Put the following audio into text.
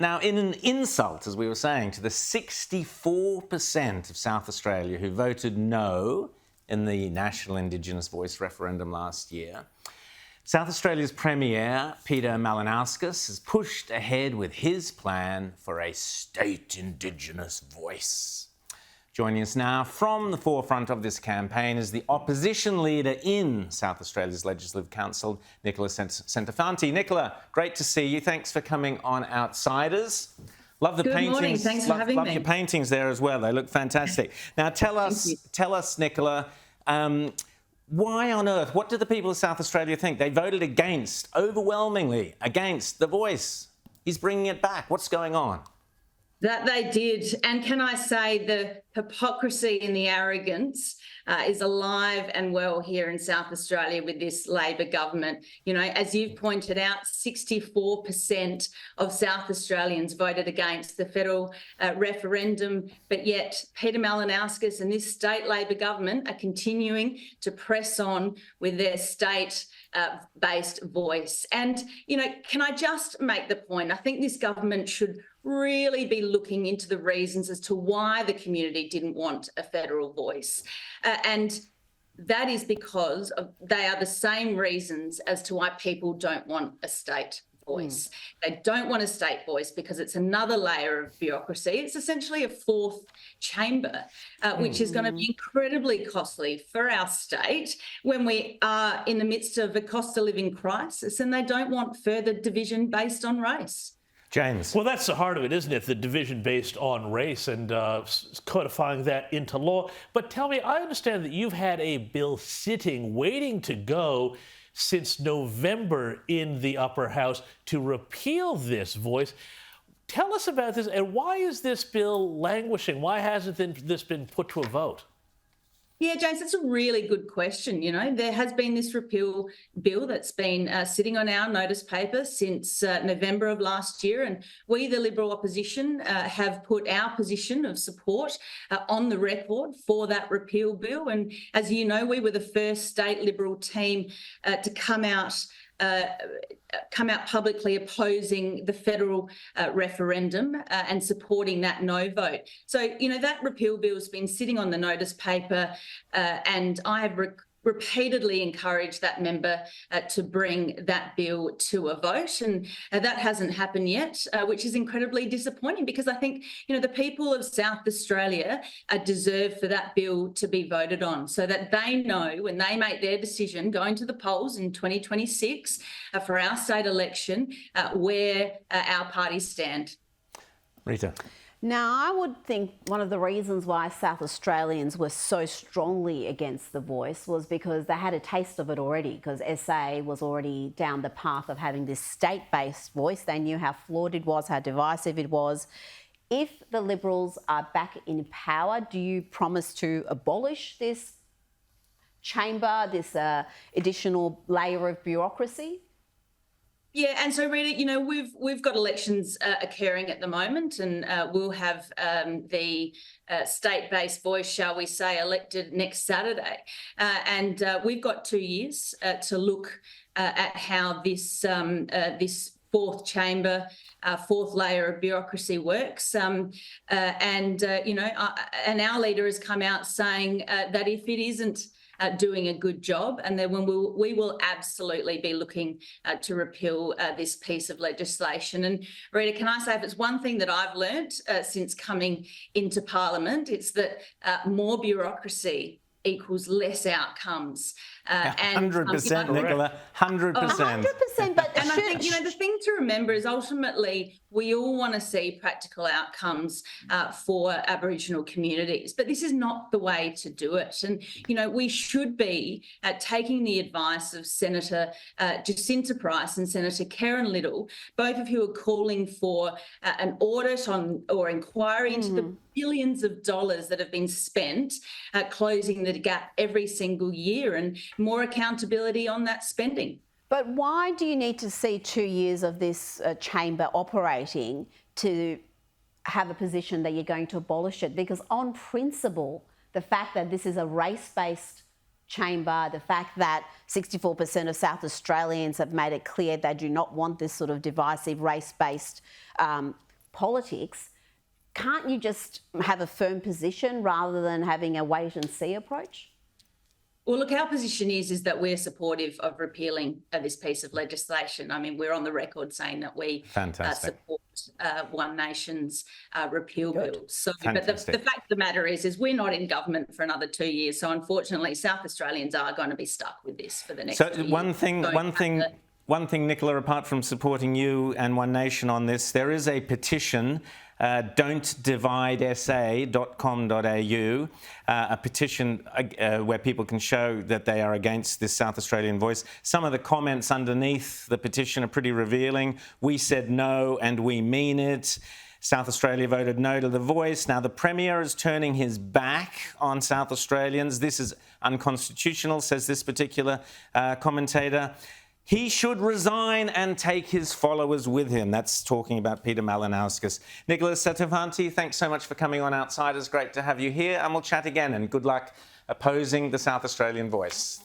Now, in an insult, as we were saying, to the 64% of South Australia who voted no in the National Indigenous Voice referendum last year, South Australia's Premier, Peter Malinauskas, has pushed ahead with his plan for a state Indigenous voice. Joining us now from the forefront of this campaign is the opposition leader in South Australia's Legislative Council, Nicola Centofanti. Nicola, great to see you. Thanks for coming on Outsiders. Love the paintings. Good morning. Thanks for having me. Love your paintings there as well. They look fantastic. Now, tell us, Nicola, why on earth, what do the people of South Australia think? They voted overwhelmingly against the voice. He's bringing it back. What's going on? That they did. And can I say the hypocrisy and the arrogance is alive and well here in South Australia with this Labor government. You know, as you've pointed out, 64% of South Australians voted against the federal referendum, but yet Peter Malinauskas and this state Labor government are continuing to press on with their state-based voice. And, you know, can I just make the point? I think this government should really be looking into the reasons as to why the community didn't want a federal voice. And that is because they are the same reasons as to why people don't want a state voice. They don't want a state voice because it's another layer of bureaucracy. It's essentially a fourth chamber, which is going to be incredibly costly for our state when we are in the midst of a cost of living crisis, and they don't want further division based on race. James. Well, that's the heart of it, isn't it? The division based on race and codifying that into law. But tell me, I understand that you've had a bill sitting, waiting to go since November in the upper house to repeal this voice. Tell us about this, and why is this bill languishing? Why hasn't this been put to a vote? Yeah, James, that's a really good question. You know, there has been this repeal bill that's been sitting on our notice paper since November of last year. And we, the Liberal opposition, have put our position of support on the record for that repeal bill. And as you know, we were the first state Liberal team to come out publicly opposing the federal referendum and supporting that no vote. So, you know, that repeal bill has been sitting on the notice paper and I have repeatedly encouraged that member to bring that bill to a vote, and that hasn't happened yet, which is incredibly disappointing because I think, you know, the people of South Australia deserve for that bill to be voted on so that they know when they make their decision going to the polls in 2026 for our state election where our parties stand. Rita. Now, I would think one of the reasons why South Australians were so strongly against the voice was because they had a taste of it already, because SA was already down the path of having this state-based voice. They knew how flawed it was, how divisive it was. If the Liberals are back in power, do you promise to abolish this chamber, this additional layer of bureaucracy? Yeah, and so Rita, you know, we've got elections occurring at the moment, and we'll have the state-based voice, shall we say, elected next Saturday, and we've got 2 years to look at how this this fourth chamber, fourth layer of bureaucracy works, and you know, and our leader has come out saying that if it isn't doing a good job, and then we will absolutely be looking to repeal this piece of legislation. And Rita, can I say, if it's one thing that I've learnt since coming into Parliament, it's that more bureaucracy equals less outcomes. 100%, Nicola, 100%. 100%, but and I think, you know, the thing to remember is ultimately we all want to see practical outcomes for Aboriginal communities, but this is not the way to do it. And, you know, we should be taking the advice of Senator Jacinta Price and Senator Karen Little, both of who are calling for an audit on or inquiry into the billions of dollars that have been spent closing the gap every single year, and more accountability on that spending. But why do you need to see 2 years of this chamber operating to have a position that you're going to abolish it? Because on principle, the fact that this is a race-based chamber, the fact that 64% of South Australians have made it clear they do not want this sort of divisive race-based politics, can't you just have a firm position rather than having a wait and see approach? Well, look, our position is that we're supportive of repealing this piece of legislation. I mean, we're on the record saying that we support One Nation's repeal bill. So, but the fact of the matter is we're not in government for another 2 years. So, unfortunately, South Australians are going to be stuck with this for the next 2 years. One thing, Nicola, apart from supporting you and One Nation on this, there is a petition, don'tdividesa.com.au, a petition where people can show that they are against this South Australian voice. Some of the comments underneath the petition are pretty revealing. We said no and we mean it. South Australia voted no to the voice. Now the Premier is turning his back on South Australians. This is unconstitutional, says this particular commentator. He should resign and take his followers with him. That's talking about Peter Malinauskas. Nicola, Centofanti, thanks so much for coming on Outsiders. Great to have you here, and we'll chat again, and good luck opposing the South Australian voice.